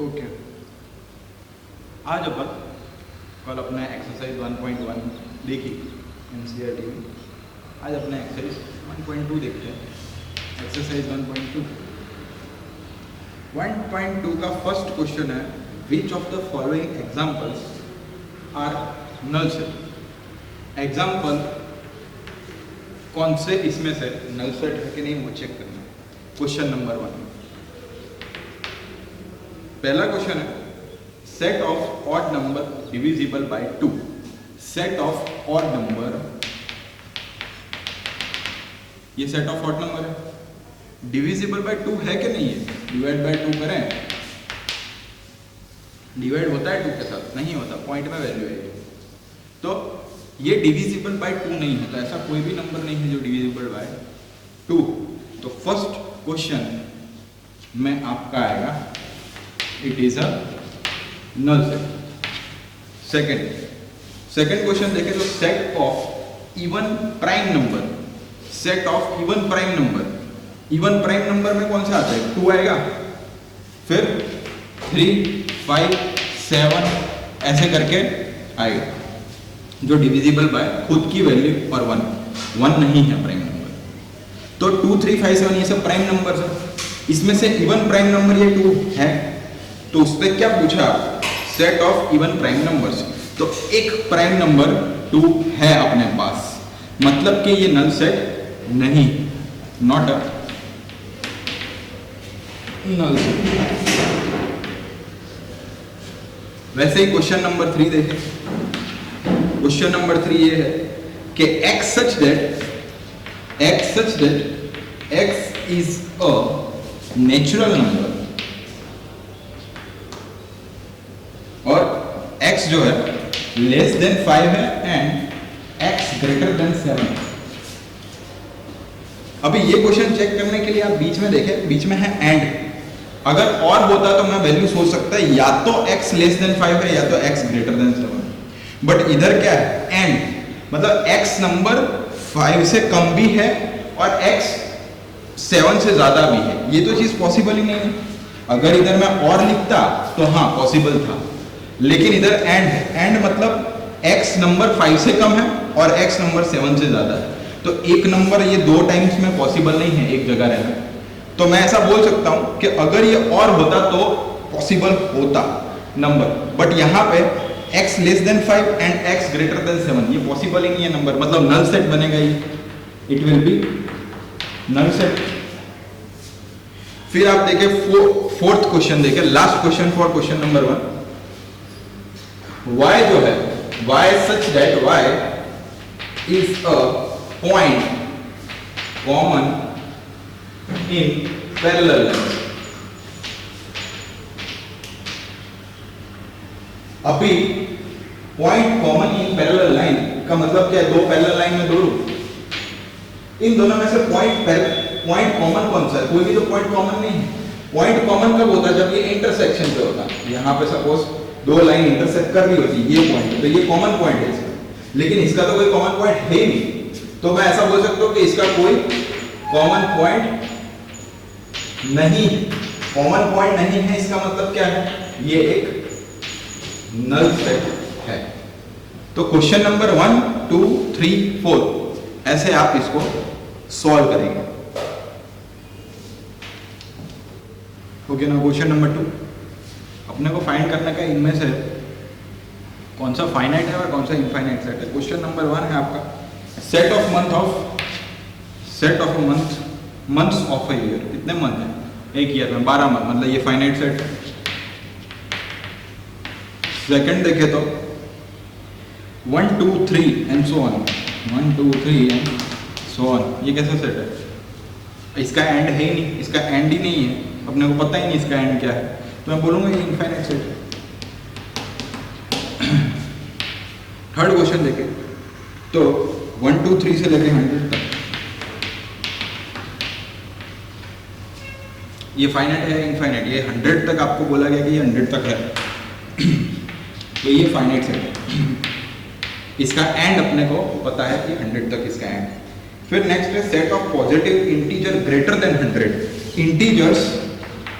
Okay, आज अपन कल अपने एक्सरसाइज 1.1 देखी एनसीईआरटी में। आज अपने एक्सरसाइज 1.2 देखते हैं। एक्सरसाइज 1.2 का फर्स्ट क्वेश्चन है, which of the following examples are null set. Example कौन से इसमें से नल सेट है कि नहीं वो चेक करना। क्वेश्चन नंबर 1, पहला क्वेश्चन है, set of odd number divisible by 2। Set of odd number, ये सेट ऑफ ऑड नंबर है, डिविजिबल बाय 2 है कि नहीं है। डिवाइड बाय 2 करें, डिवाइड होता है 2 के साथ, नहीं होता, पॉइंट में वैल्यू है। तो ये डिविजिबल बाय 2 नहीं होता, ऐसा कोई भी नंबर नहीं है जो डिविजिबल बाय 2। तो फर्स्ट क्वेश्चन में आपका आएगा, it is a null set. Second question देखें तो set of even prime number. Set of even prime number, even prime number में कौन सा आता है, 2 आएगा, फिर 3, 5, 7 ऐसे करके आएगा, जो डिविजिबल बाय खुद की वैल्यू और 1 नहीं है प्राइम नंबर। तो 2, 3, 5, 7 ये सब प्राइम नंबर है। इसमें से इवन प्राइम नंबर ये 2 है, तो उस पर क्या पूछा, set of even prime numbers. तो एक प्राइम नंबर 2 है अपने पास, मतलब कि ये नल सेट नहीं, नॉट अ नल सेट। वैसे ही क्वेश्चन नंबर 3 देखें। क्वेश्चन नंबर 3 ये है कि x such that x is a natural number और x जो है लेस देन 5 है एंड x ग्रेटर देन 7। अभी ये क्वेश्चन चेक करने के लिए आप बीच में देखें, बीच में है एंड। अगर और होता तो मैं वैल्यू सोच सकता है, या तो x लेस देन 5 है या तो x ग्रेटर देन 7। बट इधर क्या है, एंड, मतलब x नंबर 5 से कम भी है और x 7 से ज्यादा भी है। ये तो चीज पॉसिबल ही नहीं है। अगर इधर मैं और लिखता तो हाँ पॉसिबल था, लेकिन इधर एंड है। एंड मतलब x नंबर 5 से कम है और x नंबर 7 से ज्यादा है। तो एक नंबर ये 2 टाइम्स में पॉसिबल नहीं है एक जगह रहना। तो मैं ऐसा बोल सकता हूं कि अगर ये और होता तो पॉसिबल होता नंबर, बट यहाँ पे x less than 5 and x greater than 7 ये पॉसिबल ही नहीं है नंबर, मतलब नल सेट बनेगा ये, it will be null set. फिर आप देखें फोर्थ क्वेश्चन देखें, last question for question number 1। y जो है, y such that y is a point common in parallel lines। अभी point common in parallel line का मतलब क्या है, 2 पैरेलल लाइन में 2 रूट, इन दोनों में से पॉइंट कॉमन कौन सा है, कोई भी तो पॉइंट कॉमन नहीं है। पॉइंट कॉमन कब होता है, जब ये इंटरसेक्शन पे होता है। यहाँ पे सपोज 2 लाइन इंटरसेक्ट कर रही होती है, ये पॉइंट है, तो ये कॉमन पॉइंट है इसका, लेकिन इसका तो कोई कॉमन पॉइंट है ही नहीं। तो मैं ऐसा बोल सकता हूँ कि इसका कोई कॉमन पॉइंट नहीं, कॉमन पॉइंट नहीं है, इसका मतलब क्या है, ये एक नल सेट है। तो क्वेश्चन नंबर 1, 2, 3, 4 ऐसे आप इसको सॉल्व करेंगे। ओके ना। क्वेश्चन नंबर 2 अपने को फाइंड करने का इनमें से कौन सा फाइनाइट है और कौन सा इनफाइनाइट सेट है। क्वेश्चन नंबर 1 है आपका, set of months of a year. कितने मंथ हैं एक ईयर में, 12 मंथ, मतलब ये फाइनाइट सेट है। सेकंड देखे तो 1, 2, 3 and so on, 1, 2, 3 and so on, ये कैसा सेट है, इसका एंड है ही नहीं, इसका एंड ही नहीं है, अपने को पता ही नहीं इसका एंड क्या है, तो मैं बोलूंगा ये इनफाइनाइट सेट है। थर्ड क्वेश्चन देखें तो 1, 2, 3 से लेकर 100 तक ये फाइनाइट है इनफाइनाइट, ये 100 तक आपको बोला गया कि ये 100 तक है तो ये फाइनाइट सेट है। इसका एंड अपने को पता है कि 100 तक इसका एंड। फिर नेक्स्ट है set of positive integer greater than 100। Integers,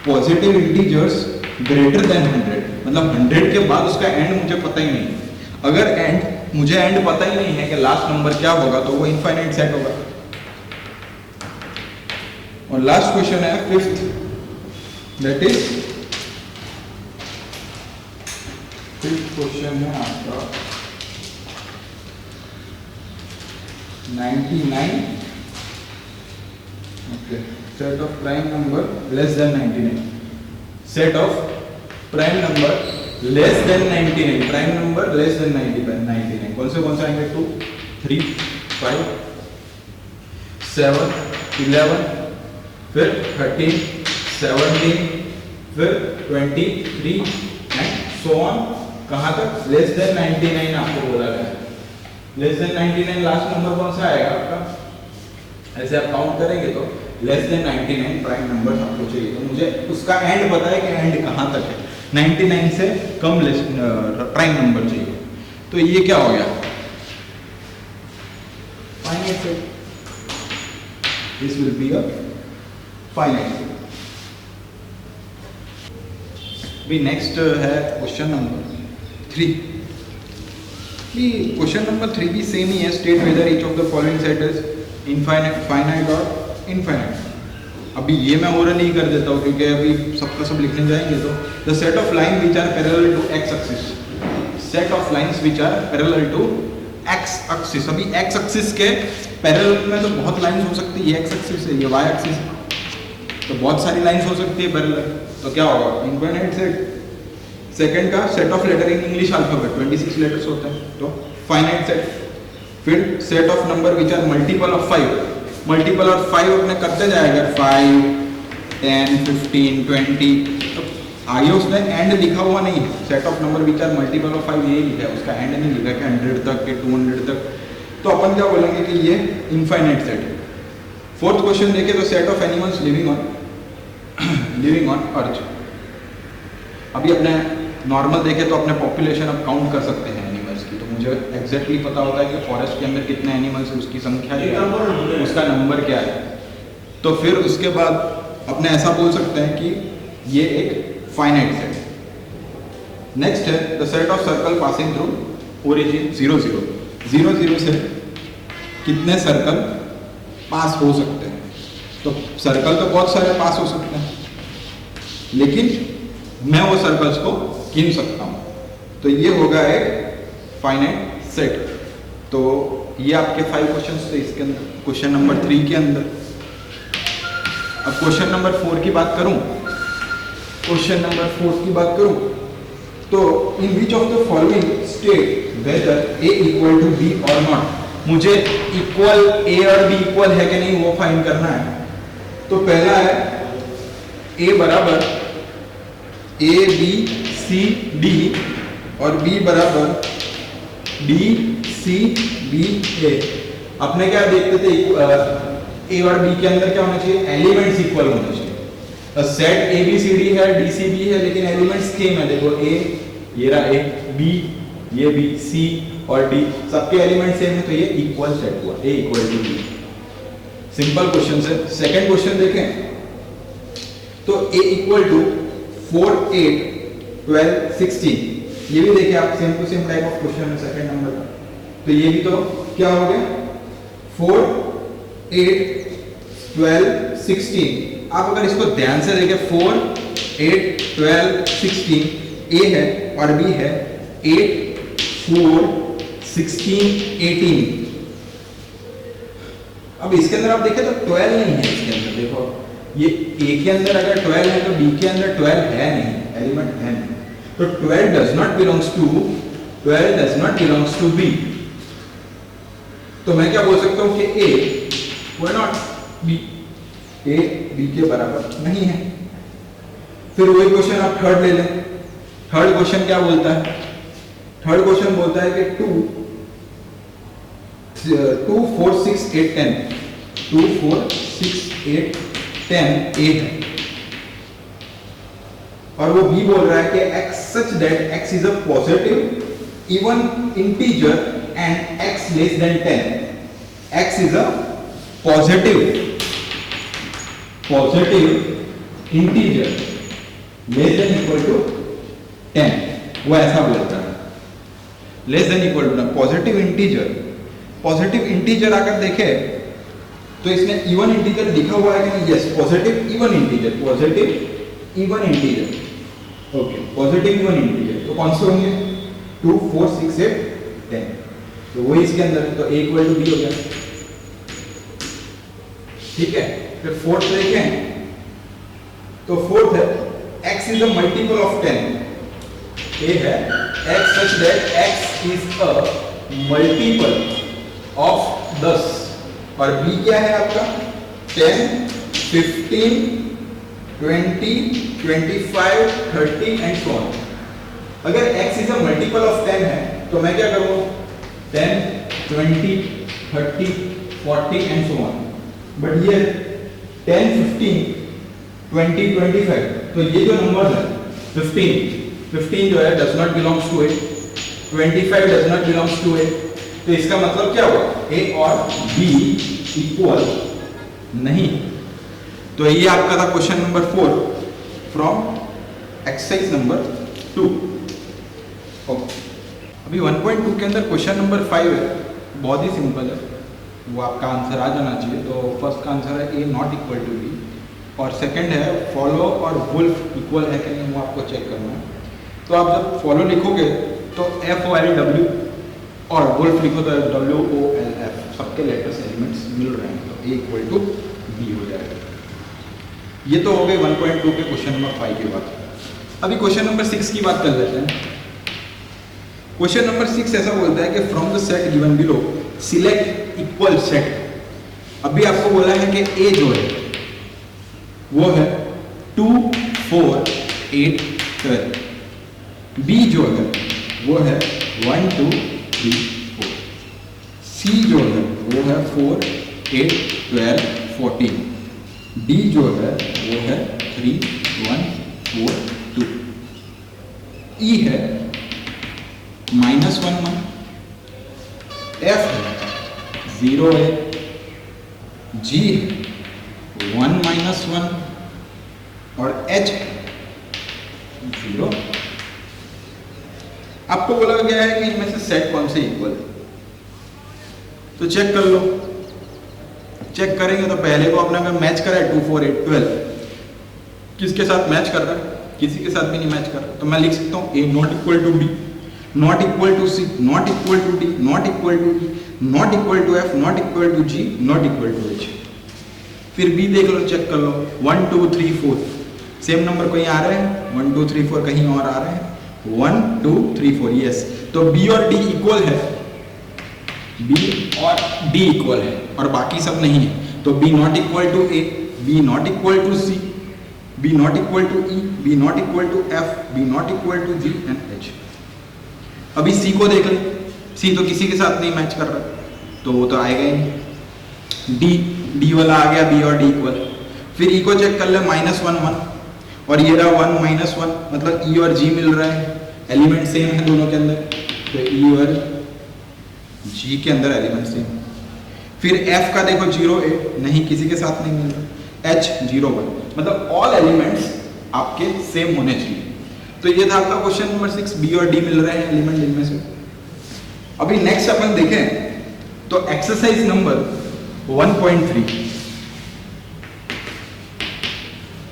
positive integers greater than 100, मतलब 100 के बाद उसका एंड मुझे पता ही नहीं। अगर मुझे एंड पता ही नहीं है कि लास्ट नंबर क्या होगा, तो वो इनफाइनाइट सेट होगा। और लास्ट क्वेश्चन है fifth, that is fifth question है आपका 99। Okay, set of prime number less than 99, set of prime number less than 99, prime number less than 99 कौन से आएंगे? 2, 3, 5, 7, 11, फिर 13, 17, फिर 23 एंड सो ऑन। कहां तक? लेस देन 99 आपको बोला गया है। लेस देन 99 लास्ट नंबर कौन सा आएगा आपका? ऐसे आप काउंट करेंगे तो लेस देन 99 प्राइम नंबर आपको चाहिए, तो मुझे उसका एंड पता है कि एंड कहां तक है। 99 से कम प्राइम नंबर चाहिए, तो ये क्या हो गया? Finite set. This will be a finite set. भी नेक्स्ट है क्वेश्चन नंबर 3। क्वेश्चन नंबर 3 भी सेम ही है, state whether each of the following set is infinite, finite और इनफाइनाइट। अभी ये मैं ओरल ही कर देता हूँ क्योंकि अभी सबका सब लिखने जाएंगे। तो the set of line which are parallel to x axis, set of lines which are parallel to x axis. अभी एक्स एक्सिस के पैरेलल में तो बहुत लाइंस हो सकती है, एक्स एक्सिस है, ये वाई एक्सिस है, तो बहुत सारी लाइंस हो सकती है पैरेलल, तो क्या होगा? Infinite set. सेकंड का set of letter in English alphabet 26 letters होते हैं, तो फाइनाइट सेट। फिर set of number which are multiple of 5, multiple of 5 अपने करते जाएगा, 5, 10, 15, 20, तो आगे उसने एंड लिखा हुआ नहीं है। Set of number which are multiple of 5 ये लिखा है, उसका एंड नहीं लिखा कि 100 तक के 200 तक, तो अपन क्या बोलेंगे कि ये इनफाइनाइट सेट है। फोर्थ क्वेश्चन देखें तो set of animals living on earth. अभी अपने नॉर्मल देखें तो अपने पॉपुलेशन अब काउंट कर सकते हैं एनिमल्स की, तो मुझे एग्जैक्टली पता होता है कि फॉरेस्ट के अंदर कितने एनिमल्स है, उसकी संख्या क्या है, उसका नंबर क्या है। तो फिर उसके बाद अपने ऐसा बोल सकते हैं कि ये एक फाइनाइट सेट है। नेक्स्ट है the set of circle passing through origin 0, 0, 0, 0 से कितने सर्कल पास हो सकते हैं। तो सर्कल तो बहुत सारे पास हो सकते हैं, लेकिन मैं वो सर्कल्स को गिन सकता हूं, तो ये होगा एक फाइनाइट सेट। तो ये आपके 5 क्वेश्चंस थे इसके अंदर, क्वेश्चन नंबर 3 के अंदर। अब क्वेश्चन नंबर 4 की बात करूं, क्वेश्चन नंबर 4 की बात करूं तो in which of the following state whether A equal to B और नॉट। मुझे इक्वल ए और बी इक्वल है कि नहीं वो फाइंड करना है। तो पहला है ए बराबर ए बी सी डी और बी बराबर डी सी बी ए। अपने क्या देखते थे, ए और बी के अंदर क्या होना चाहिए? एलिमेंट्स इक्वल होना चाहिए। Set A B C D है, डी सी बी है, लेकिन एलिमेंट्स सेम है। देखो ए, ये रहा ए, बी, ये बी, सी और डी, सबके एलिमेंट सेम है, तो ये इक्वल सेट हुआ, A equal to B. Simple question है। सेकंड क्वेश्चन देखें तो ए इक्वल टू 4, 8, 12, 16, ये भी देखिए आप, same to same type of question है सेकंड नंबर का। तो ये भी तो क्या हो गया? 4, 8, 12, 16। आप अगर इसको ध्यान से देखें 4, 8, 12, 16, ए है और बी है 8, 4, 16, 18। अब इसके अंदर आप देखें तो 12 नहीं है इसके अंदर। देखो ये ए के अंदर अगर 12 है तो बी के अंदर 12 है नहीं, एलिमेंट है नहीं, तो 12 does not belongs to B. तो मैं क्या बोल सकता हूं कि A why not B, A B के बराबर नहीं है। फिर वही क्वेश्चन आप थर्ड ले लें। थर्ड क्वेश्चन क्या बोलता है? थर्ड क्वेश्चन बोलता है कि 2, 4, 6, 8, 10, 2, 4, 6, 8, 10 ए है, और वो बी बोल रहा है कि x such that x is a positive even integer and x less than 10. x is a positive integer less than equal to 10, वो ऐसा बोलता है less than equal to. Positive integer अगर देखे तो इसमें इवन इंटीजर लिखा हुआ है कि नहीं? Yes, positive even integer, okay, positive even integer. तो कौन से होंगे? 2, 4, 6, 8, 10, तो वो इसके अंदर है, तो a इक्वल टू b हो गया। ठीक है, फिर फोर्थ देखें तो फोर्थ है x is a multiple of 10। a है x such that x is a multiple of 10, और b क्या है आपका? 10, 15, 20, 25, 30 एंड सो ऑन। अगर x is a multiple of 10 है तो मैं क्या करूंगा? 10, 20, 30, 40 एंड सो ऑन। बट ये 10, 15, 20, 25, तो ये जो नंबर है 15 जो है does not belongs to A, 25 does not belongs to A, तो इसका मतलब क्या हुआ? ए और बी इक्वल नहीं। तो ये आपका था question number 4 from exercise number 2। अभी 1.2 के अंदर क्वेश्चन नंबर 5 है, बहुत ही सिंपल है, वो आपका आंसर आ जाना चाहिए। तो फर्स्ट का आंसर है ए नॉट इक्वल टू बी, और सेकंड है फॉलो और वुल्फ इक्वल है कि नहीं, वो आपको चेक करना है। तो आप जब फॉलो लिखोगे तो FOLW और वुल्फ लिखो तो WOLF, सबके लेटर्स एलिमेंट्स मिल रहे हैं, तो ए इक्वल टू बी हो जाएगा। ये तो हो गए 1.2 के क्वेश्चन नंबर 5 की बात। अभी क्वेश्चन नंबर 6 की बात कर लेते हैं। क्वेश्चन नंबर 6 ऐसा बोलता है कि from the set given below select equal set. अभी आपको बोला है कि ए जो है वो है 2, 4, 8, 12, बी जो है वो है 1, 2, 3, 4, सी जो है वो है 4, 8, 12, 14, डी जो है वो है 3, 1, 4, 2, ई है -1, 1, एफ है 0 है, जी है 1, -1, और एच 0। आपको बोला गया है कि इनमें से सेट कौन से इक्वल है, तो चेक कर लो। चेक करेंगे तो पहले को अपने अगर मैच करा है 2, 4, 8, 12, किसके साथ मैच कर रहा है? किसी के साथ भी नहीं मैच कर रहा, तो मैं लिख सकता हूँ A not equal to B, not equal to C, not equal to D, not equal to E, not equal to F, not equal to G, not equal to H. फिर बी देख लो, चेक कर लो, 1, 2, 3, 4 सेम नंबर कहीं आ रहे हैं, 1, 2, 3, 4 कहीं और आ रहे हैं, 1, 2, 3, 4 यस। तो बी और डी इक्वल है, बी और डी इक्वल है, और बाकी सब नहीं है। तो B not equal to A, B not equal to C, B not equal to E, B not equal to F, B not equal to G and H. अभी सी को देख ले, सी तो किसी के साथ नहीं मैच कर रहा, तो वो तो आएगा ही नहीं। डी वाला आ गया, बी और डी इक्वल। फिर ई को चेक कर ले, -1, 1, और ये रहा 1, -1, मतलब ई और जी मिल रहा है, एलिमेंट सेम है दोनों के अंदर, तो ई और जी के अंदर एलिमेंट सेम। फिर एफ का देखो 0, 8 नहीं, किसी के साथ नहीं मिल रहा, एच 0, 1, मतलब ऑल एलिमेंट्स आपके सेम होने चाहिए। तो ये था आपका क्वेश्चन नंबर 6, बी और डी मिल रहे हैं एलिमेंट इनमें से। अभी नेक्स्ट अपन देखें तो एक्सरसाइज नंबर 1.3,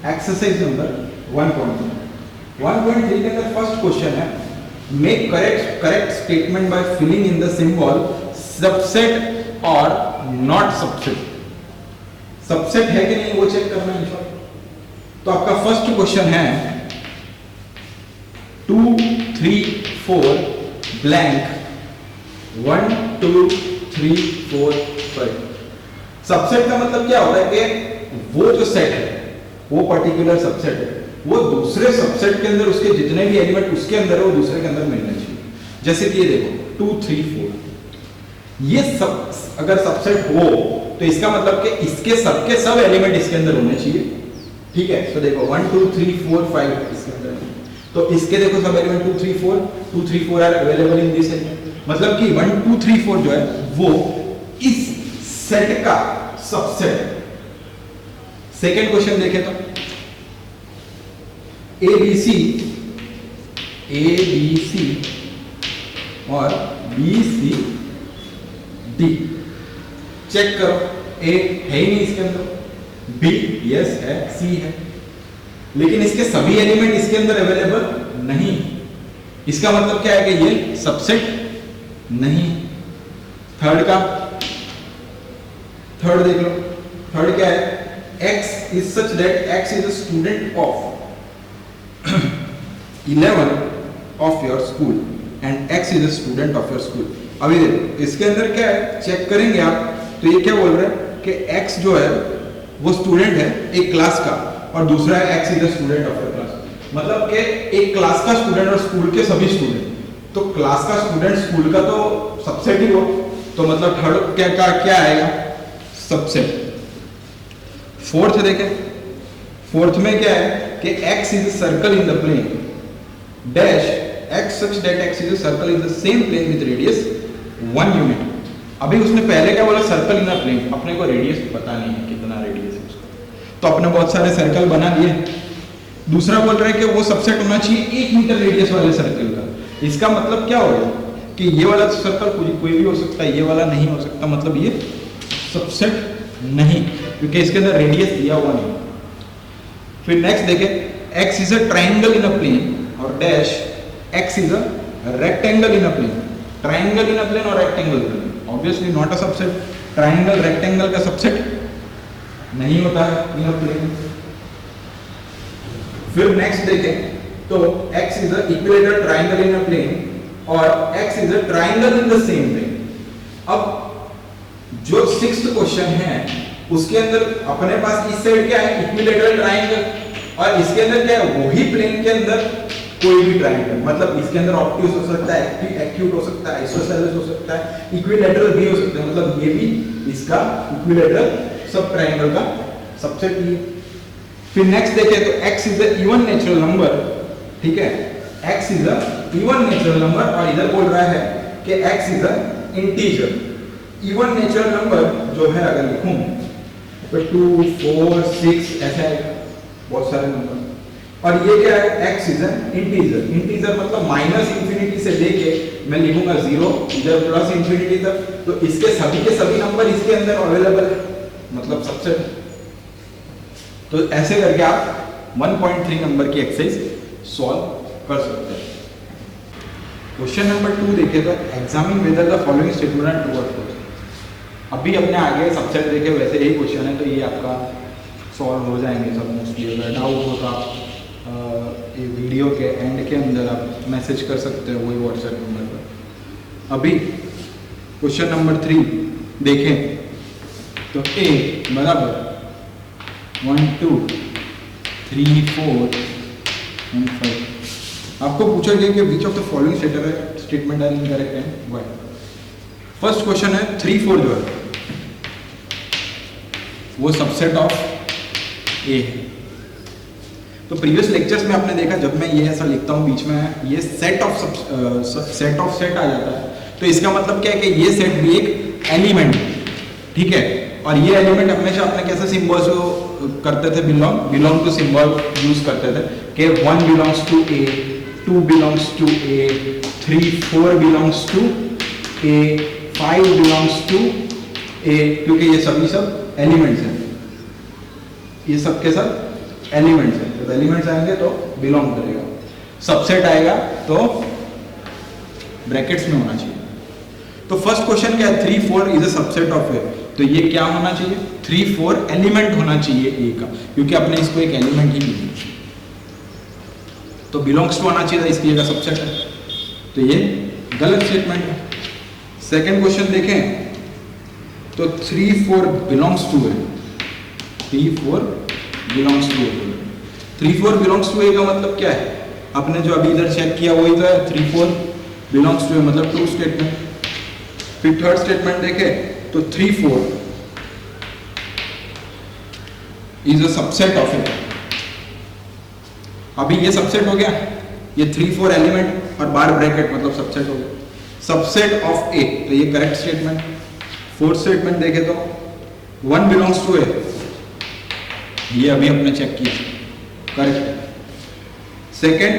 एक्सरसाइज नंबर 1.3 के अंदर फर्स्ट क्वेश्चन है, make correct statement by filling in the symbol subset और नॉट सबसेट। सबसेट है कि नहीं वो चेक करना है। तो आपका फर्स्ट क्वेश्चन है 2, 3, 4 ब्लैंक 1, 2, 3, 4, 5। सबसेट का मतलब क्या होता है कि वो जो सेट है, वो पर्टिकुलर सबसेट है, वो दूसरे सबसेट के अंदर उसके जितने भी एलिमेंट उसके अंदर है वो दूसरे के अंदर मिलने चाहिए। जैसे कि ये देखो 2, 3, 4, ये सब अगर सबसेट हो तो इसका मतलब कि इसके सबके सब एलिमेंट इसके अंदर होने चाहिए। ठीक है, तो देखो 1, 2, 3, 4, 5 इसके अंदर, तो इसके देखो सब element 2, 3, 4, 2, 3, 4 are available in this element, मतलब कि 1, 2, 3, 4 जो है वो इस सेट का सबसेट। सेकेंड क्वेश्चन देखें तो ए बी सी और बी सी डी। चेक करो, ए है ही नहीं इसके अंदर, बी यस है, सी है, लेकिन इसके सभी एलिमेंट इसके अंदर अवेलेबल नहीं। इसका मतलब क्या है कि ये सबसेट नहीं। थर्ड देख लो, थर्ड क्या है, x is such that x is a student of 11 of your school and x is a student of your school। अभी देखो इसके अंदर क्या है, चेक करेंगे आप तो ये क्या बोल रहा है कि x जो है वो स्टूडेंट है एक क्लास का और दूसरा है x is a student of your class। मतलब कि एक क्लास का स्टूडेंट और स्कूल के सभी स्टूडेंट, तो क्लास का स्टूडेंट स्कूल का तो सबसेट ही हो, तो मतलब थर्ड क्या आएगा, सबसेट। फोर्थ देखें, फोर्थ में क्या है कि x is a circle in the plane dash x such that x is a circle in the same plane with radius 1 unit। अभी उसने पहले क्या बोला, सर्कल इन द प्लेन, अपने को रेडियस पता नहीं है कितना रेडियस है उसका, तो अपने बहुत सारे सर्कल बना दिए। दूसरा बोल रहा है कि वो सबसेट होना चाहिए 1 मीटर रेडियस वाले सर्कल का। इसका मतलब क्या होगा कि ये वाला सर्कल कोई भी हो सकता है, ये वाला नहीं हो सकता, मतलब ये सबसेट नहीं, क्योंकि इसके अंदर रेडियस दिया हुआ नहीं। फिर नेक्स्ट देखें, x is a triangle in a plane और dash x is a rectangle in a plane. Triangle in a plane और rectangle in a plane, obviously not a subset. Triangle rectangle का subset नहीं होता है इन a plane. फिर next देखें तो x is a equilateral triangle in a plane और x is a triangle in the same plane. अब जो सिक्स्थ क्वेश्चन है उसके अंदर अपने पास इस साइड क्या है, इक्विलेटरल ट्राइंगल, और इसके अंदर क्या है, वही प्लेन के अंदर कोई भी ट्राइंगल, मतलब इसके अंदर ऑब्ट्यूस हो सकता है, एक्यूट हो सकता है, आइसोसेलेस हो सकता है, इक्विलेटरल भी हो सकता है, मतलब ये भी इसका इक्विलेटरल सब ट्राइंगल का सबसेट ही। फिर नेक्स्ट देखें तो x is a even natural number, ठीक है, x is a even natural number, और इधर बोल रहा है कि x is a integer. Even natural number जो है अगर लिखूं तो 2 4 6 ऐसा है, बहुत सारे नंबर, और ये क्या है, x is an integer. Integer मतलब माइनस इंफिनिटी से लेके मैं लिखूंगा 0 इधर प्लस इंफिनिटी तक, तो इसके सभी के सभी नंबर इसके अंदर अवेलेबल है, मतलब सबसे। तो ऐसे करके आप 1.3 नंबर की एक्सरसाइज सॉल्व कर सकते हैं। क्वेश्चन नंबर 2 देखें तो examine whether the following statement are true और फॉल्स। अभी अपने आगे सबसेट देखे वैसे यही क्वेश्चन है, तो ये आपका सॉल्व हो जाएंगे सब मोस्टली। अगर डाउट हो तो आप ये वीडियो के एंड के अंदर आप मैसेज कर सकते हो वही व्हाट्सएप नंबर पर। अभी क्वेश्चन नंबर 3 देखें तो ए बराबर 1 2 3 4 एंड 5। आपको पूछा गया कि which of the following statement are incorrect and why. First question है 3 4 जो है वो सबसेट ऑफ ए है। तो प्रीवियस लेक्चर्स में आपने देखा जब मैं ये ऐसा लिखता हूँ बीच में ये सेट ऑफ सेट आ जाता है, तो इसका मतलब क्या है कि ये सेट भी एक एलिमेंट है, ठीक है। और ये एलिमेंट हमेशा अपने कैसे सिंबल्स करते थे, बिलोंग टू सिंबल यूज करते थे कि 1 belongs to A, 2 belongs to A, 3 4 belongs to A, 5 belongs to A, क्योंकि ये सभी सब एलिमेंट्स हैं, ये सब के सब एलिमेंट्स हैं। जब एलिमेंट्स आएंगे तो बिलोंग करेगा, सबसेट आएगा तो ब्रैकेट्स में होना चाहिए। तो फर्स्ट क्वेश्चन क्या है, 3 4 is a subset of A, तो ये क्या होना चाहिए, 3 4 एलिमेंट होना चाहिए ए का, क्योंकि अपने इसको एक एलिमेंट ही लिया, तो बिलोंग्स टू आना चाहिए, इसलिए का सबसेट है, तो ये गलत स्टेटमेंट है। सेकंड क्वेश्चन देखें तो 3 4 बिलोंग्स टू है, 3 4 बिलोंग्स टू है। 3 4 बिलोंग्स टू ए का मतलब क्या है, आपने जो अभी इधर चेक किया वही तो है, 3 4 बिलोंग्स टू ए मतलब ट्रू स्टेटमेंट। फिर थर्ड स्टेटमेंट देखें तो 3 4 इज अ सबसेट ऑफ ए। अभी ये सबसेट हो गया, ये 3 4 एलिमेंट और बार ब्रैकेट मतलब सबसेट हो गया, सबसेट ऑफ ए, तो ये करेक्ट स्टेटमेंट। फोर्थ स्टेटमेंट देखें तो 1 बिलोंग्स टू ए, ये अभी हमने चेक किया, करेक्ट है। Second,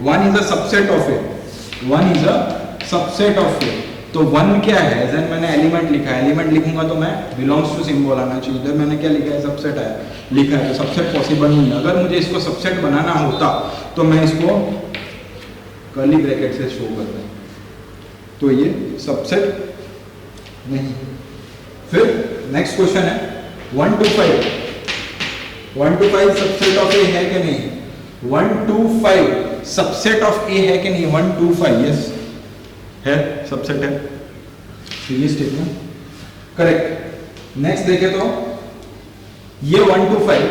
one is a subset of A, one is a subset of A. तो वन क्या है, एज एन मैंने एलिमेंट लिखा है, एलिमेंट लिखूंगा तो मैं बिलोंग्स टू सिंबल आना चाहिए, इधर मैंने क्या लिखा है, सबसेट है लिखा है, तो सबसेट पॉसिबल नहीं है। अगर मुझे इसको सबसेट बनाना होता तो मैं इसको कर्ली ब्रैकेट से शो करता, तो ये सबसेट नहीं। फिर नेक्स्ट क्वेश्चन है 1 to 5, 1 to 5 सबसेट ऑफ ए है कि नहीं, 1 to 5 सबसेट ऑफ ए है कि नहीं, 1 to 5 यस है, सबसेट है, तो ये स्टेटमेंट करेक्ट। नेक्स्ट देखें तो ये 1 to 5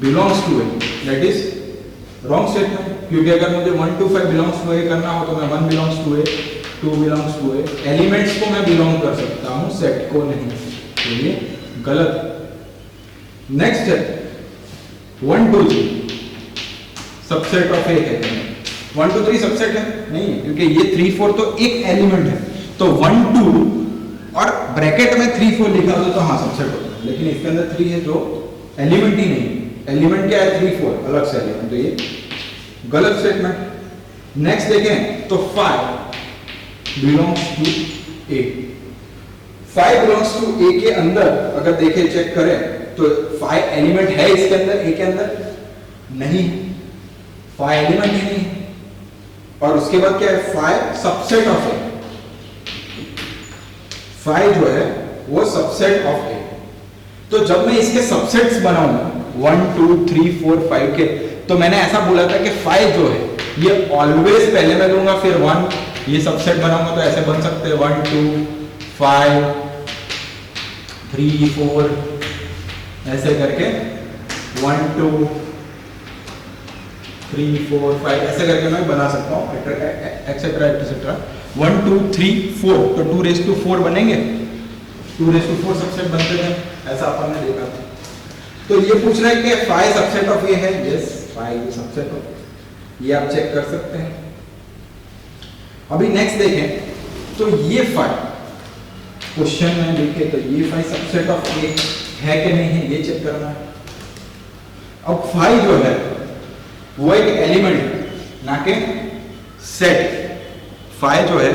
belongs to A, that is wrong statement, क्योंकि अगर मुझे 1 to 5 बिलोंग्स टू ए करना हो तो मैं 1 belongs to A, 2 belongs to A, elements को मैं बिलोंग कर सकता हूं, सेट को नहीं, तो ये गलत। नेक्स्ट है 1 to 3 सबसेट ऑफ ए है, 1 to 3 सबसेट है नहीं है, क्योंकि ये 3 4 तो एक एलिमेंट है, तो 1 2 और ब्रैकेट में 3 4 लिखा हो तो हाँ सबसेट होता है, लेकिन इसके अंदर 3 है जो एलिमेंट ही नहीं, एलिमेंट क्या है 3 4 अलग से एलिमेंट, तो ये गलत स्टेटमेंट। नेक्स्ट देखें तो 5 belongs to A, 5 belongs to A के अंदर अगर देखें चेक करें तो 5 एलिमेंट है इसके अंदर, ए के अंदर नहीं, 5 एलिमेंट ही नहीं, और उसके बाद क्या है 5 सबसेट ऑफ ए, 5 जो है वो सबसेट ऑफ ए। तो जब मैं इसके सबसेट्स बनाऊंगा 1 2 3 4 5 के, तो मैंने ऐसा बोला था कि 5 जो है ये ऑलवेज पहले मैं लूंगा, फिर 1 ये सबसेट बनाऊंगा तो ऐसे बन सकते हैं 1 2 5 3 4 ऐसे करके 1 2 3 4 5 ऐसे करके मैं बना सकता हूँ, एक्सेट्रा एक्सेट्रा 1 2 3 4, तो 2 raised to 4 बनेंगे, 2 raised to 4 सबसेट बनते थे, ऐसा अपन ने देखा था। तो ये पूछ रहा है कि 5 सबसेट ऑफ ए है, यस 5 सबसेट ऑफ, ये आप चेक कर सकते हैं। अभी नेक्स्ट देखें तो ये 5 क्वेश्चन में देखें तो ये 5 सबसेट ऑफ ए है कि नहीं है, ये चेक करना है। अब 5 जो है वो एक एलिमेंट ना के सेट, 5 जो है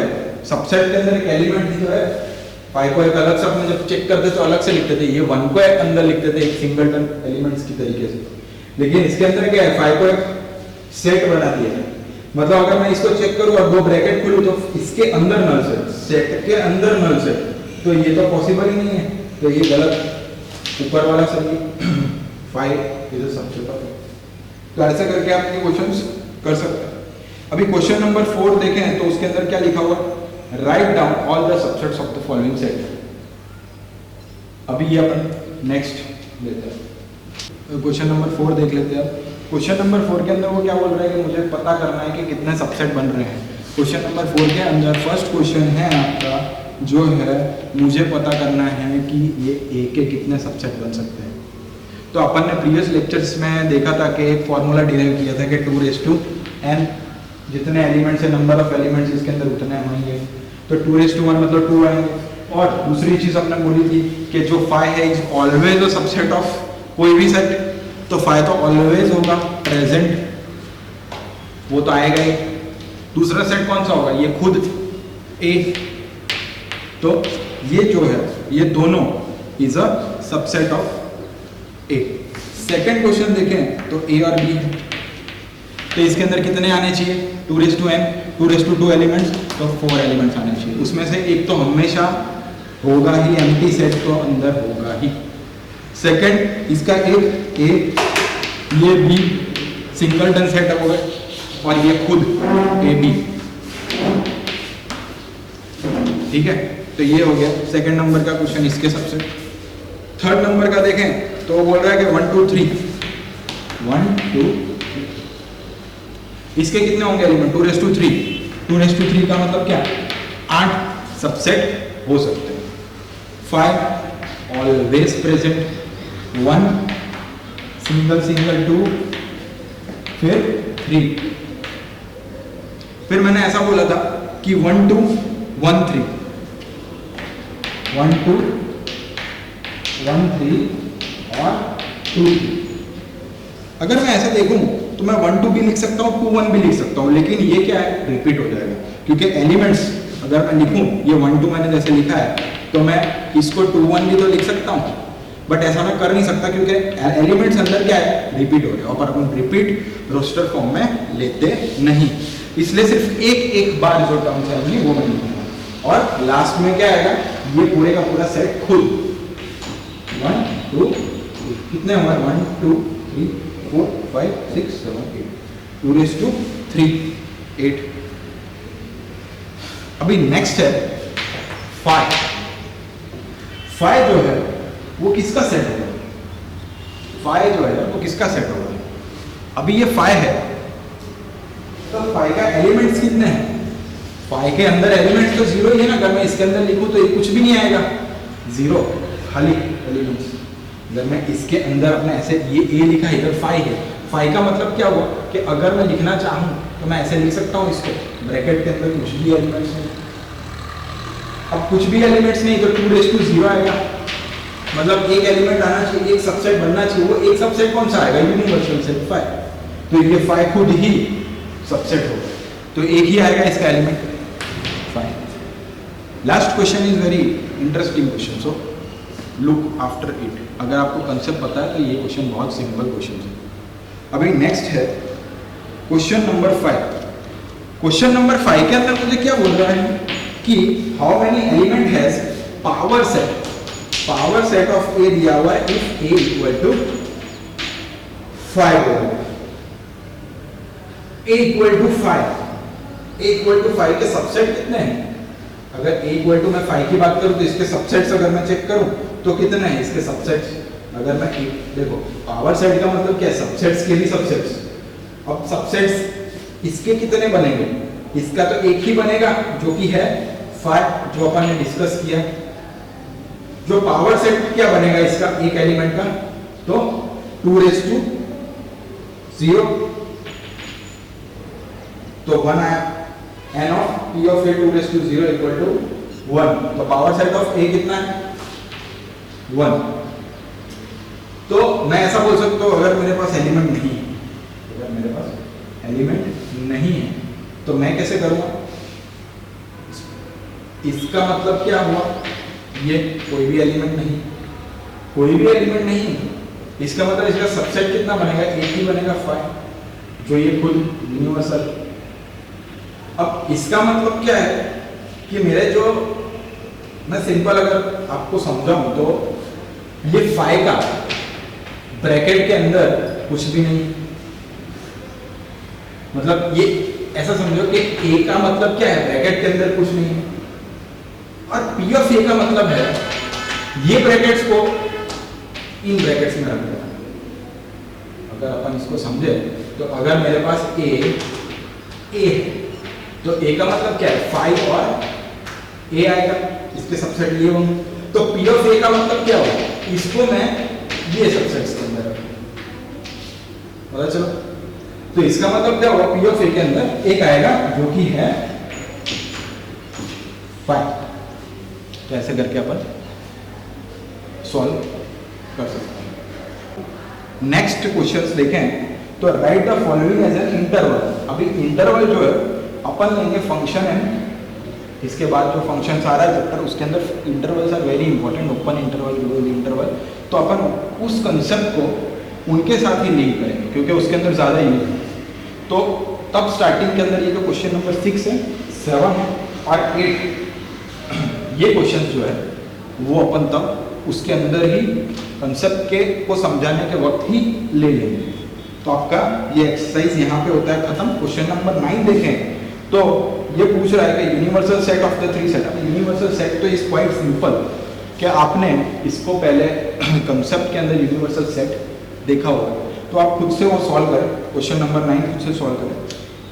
सबसेट के अंदर एक एलिमेंट ही तो है, 5 को एक अलग से अपने जब चेक करते तो अलग से लिखते थे, ये 1 को एक अंदर लिखते थे एक सिंगलटन एलिमेंट्स की तरीके से, लेकिन इसके अंदर क्या है 5 को एक सेट बना दिया है, मतलब अगर मैं इसको चेक करूं और 2 ब्रैकेट खोलूं तो इसके अंदर नल सेट के अंदर नल सेट, तो ये तो पॉसिबल ही नहीं है, तो ये गलत। ऊपर वाला सही 5 इज अ सबसेट ऑफ, तो ऐसा करके आप ये क्वेश्चंस कर सकते हैं। अभी क्वेश्चन नंबर 4 देखें तो उसके अंदर क्या लिखा हुआ, write down all the subsets of the following set. अभी ये अपन नेक्स्ट लेते हैं, क्वेश्चन नंबर 4 देख लेते हैं। क्वेश्चन नंबर 4 के अंदर वो क्या बोल रहा है कि मुझे पता करना है कि कितने सबसेट बन रहे हैं। क्वेश्चन नंबर 4 के अंदर फर्स्ट क्वेश्चन है आपका जो है मुझे पता करना है कि ये ए के कितने सबसेट बन सकते हैं। तो अपन ने प्रीवियस लेक्चर्स में देखा था कि एक फॉर्मूला डिराइव किया था कि 2 raised to n, जितने एलिमेंट्स है नंबर ऑफ एलिमेंट्स इसके अंदर उतने होंगे, तो 2 raised to 1 मतलब 2 आएंगे। और दूसरी चीज हमने बोली थी कि जो 5 है is always a subset of कोई भी सेट, तो 5 तो ऑलवेज होगा प्रेजेंट, वो तो आएगा ही। दूसरा सेट कौन सा होगा, ये खुद ए, तो ये जो है ये दोनों is a subset of A. Second question देखें तो ए और बी है, तो इसके अंदर कितने आने चाहिए 2 raised to n, 2 raised to 2 elements, तो 4 एलिमेंट्स आने चाहिए। उसमें से एक तो हमेशा होगा ही, एम्प्टी सेट तो अंदर होगा ही। सेकंड इसका एक ए, ये बी सिंगलटन सेट होगा और ये खुद ए बी, ठीक है। तो ये हो गया सेकंड नंबर का क्वेश्चन इसके सबसेट। थर्ड नंबर का देखें तो वो बोल रहा है कि 1 2 3 1 2 इसके कितने होंगे element 2 raised to 3, 2 raised to 3 का मतलब क्या 8 सबसेट हो सकते हैं। 5 ऑलवेज प्रेजेंट, 1 सिंगल 2, फिर 3। फिर मैंने ऐसा बोला था कि 1 2 1 3 1 2 1 3 और 2 3। अगर मैं ऐसा देखूं तो मैं 1 2 भी लिख सकता हूँ, 2 1 भी लिख सकता हूँ, लेकिन ये क्या है, रिपीट हो जाएगा, क्योंकि एलिमेंट्स अगर मैं लिखूँ ये 1 2 मैंने जैसे लिखा है तो मैं इसको 2 1 भी तो लिख सकता हूँ, बट ऐसा मैं कर नहीं सकता क्योंकि एलिमेंट्स अंदर क्या है, रिपीट हो रहे हैं, और अपन रिपीट रोस्टर फॉर्म में लेते नहीं, इसलिए सिर्फ एक बार जो टर्म्स आएंगी वो मैं लिखूंगा, और लास्ट में क्या आएगा, ये पूरे का पूरा सेट खुद 1 2 कितने होंगे, 1 2 3 4 5 6 7 8 2 raised to 3 8। अभी नेक्स्ट है 5 जो है वो किसका सेट होगा, 5 जो है वो किसका सेट होगा, अभी ये 5 है तो 5 का एलिमेंट्स कितने हैं, 5 के अंदर एलिमेंट्स तो 0 ही है ना, अगर मैं इसके अंदर लिखूं तो ये कुछ भी नहीं आएगा, 0 खाली एलिमेंट्स। अगर मैं इसके अंदर अपने ऐसे ये ए लिखा है, इधर 5 है, 5 का मतलब क्या हुआ कि अगर मैं लिखना चाहूं तो मैं ऐसे लिख सकता हूं इसको, ब्रैकेट के अंदर कुछ भी एलिमेंट्स नहीं, अब कुछ भी एलिमेंट्स नहीं तो 2 raised to 0 आएगा, मतलब एक एलिमेंट आना चाहिए, एक सबसेट बनना चाहिए, वो एक सबसेट कौन सा आएगा, यूनिवर्सल सेट 5, तो ये 5 खुद ही सबसेट होगा, तो एक ही आएगा इसका element 5। Last question is very interesting question, so look after it, अगर आपको कंसेप्ट पता है तो ये क्वेश्चन बहुत सिंपल क्वेश्चन है। अभी नेक्स्ट है क्वेश्चन नंबर 5। क्वेश्चन नंबर 5 के अंदर मुझे क्या बोल रहा है कि how many element has power set of A दिया हुआ है if A equal to 5 A equal to 5 के सबसेट कितने हैं, अगर ए इक्वल टू मैं 5 की बात करूं तो इसके सबसेट्स अगर मैं चेक करूं तो कितने हैं इसके सबसेट्स, अगर मैं देखो पावर सेट का मतलब क्या है, सबसेट्स के भी सबसेट्स, अब सबसेट्स इसके कितने बनेंगे, इसका तो एक ही बनेगा जो कि है 5 जो अपन ने डिस्कस किया, जो पावर सेट क्या बनेगा इसका एक एलिमेंट का, तो 2 raised to 0 तो 1 आया, n of p of a 2 raised to 0 equal to 1, तो पावर सेट ऑफ a कितना है 1। तो मैं ऐसा बोल सकता हूं अगर मेरे पास एलिमेंट नहीं है तो मैं कैसे करूंगा, इसका मतलब क्या हुआ, ये कोई भी एलिमेंट नहीं, इसका मतलब इसका सबसेट कितना बनेगा, एक ही बनेगा 5, जो ये खुद यूनिवर्सल। अब इसका मतलब क्या है कि मेरे जो, मैं सिंपल अगर आपको समझाऊं तो ये 5 का ब्रैकेट के अंदर कुछ भी नहीं, मतलब ये ऐसा समझो कि a का मतलब क्या है, ब्रैकेट के अंदर कुछ नहीं है, और p ऑफ a का मतलब है ये ब्रैकेट्स को इन ब्रैकेट्स में रख देना। अगर अपन इसको समझे तो अगर मेरे पास a है तो a का मतलब क्या है 5 और a आएगा, इसके सबसेट ये होंगे, तो p ऑफ a का मतलब क्या होगा, इसको मैं ये सबसेट्स के अंदर रखूंगा, पता चलो, तो इसका मतलब क्या होगा, p ऑफ a के अंदर एक आएगा जो कि है 5, तो ऐसे करके अपन सॉल्व कर सकते हैं। नेक्स्ट क्वेश्चंस देखें तो write the following as an interval. अभी इंटरवल जो है अपन लेंगे फंक्शन है, इसके बाद जो फंक्शन आ रहा है चैप्टर उसके अंदर intervals are very important, open interval, close interval, तो अपन उस कंसेप्ट को उनके साथ ही लिंक करेंगे क्योंकि उसके अंदर ज़्यादा यूज है। तो तब स्टार्टिंग के अंदर ये जो क्वेश्चन नंबर 6 है, 7 है और 8 ये क्वेश्चन जो है वो अपन तब उसके अंदर ही कंसेप्ट के को समझाने के वक्त ही ले लेंगे। तो आपका ये एक्सरसाइज यहाँ पे होता है खत्म। क्वेश्चन नंबर 9 देखें तो ये पूछ रहा है कि universal set of the 3 set. अब यूनिवर्सल सेट तो इज क्वाइट सिंपल कि आपने इसको पहले कंसेप्ट के अंदर यूनिवर्सल सेट देखा होगा, तो आप खुद से वो सॉल्व करें। क्वेश्चन नंबर 9 खुद से सॉल्व करें।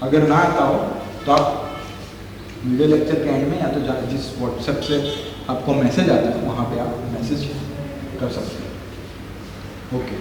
अगर ना आता हो तो आप वीडियो लेक्चर के एंड में या तो जिस व्हाट्सएप से आपको मैसेज आता है वहाँ पे आप मैसेज कर सकते हैं। ओके।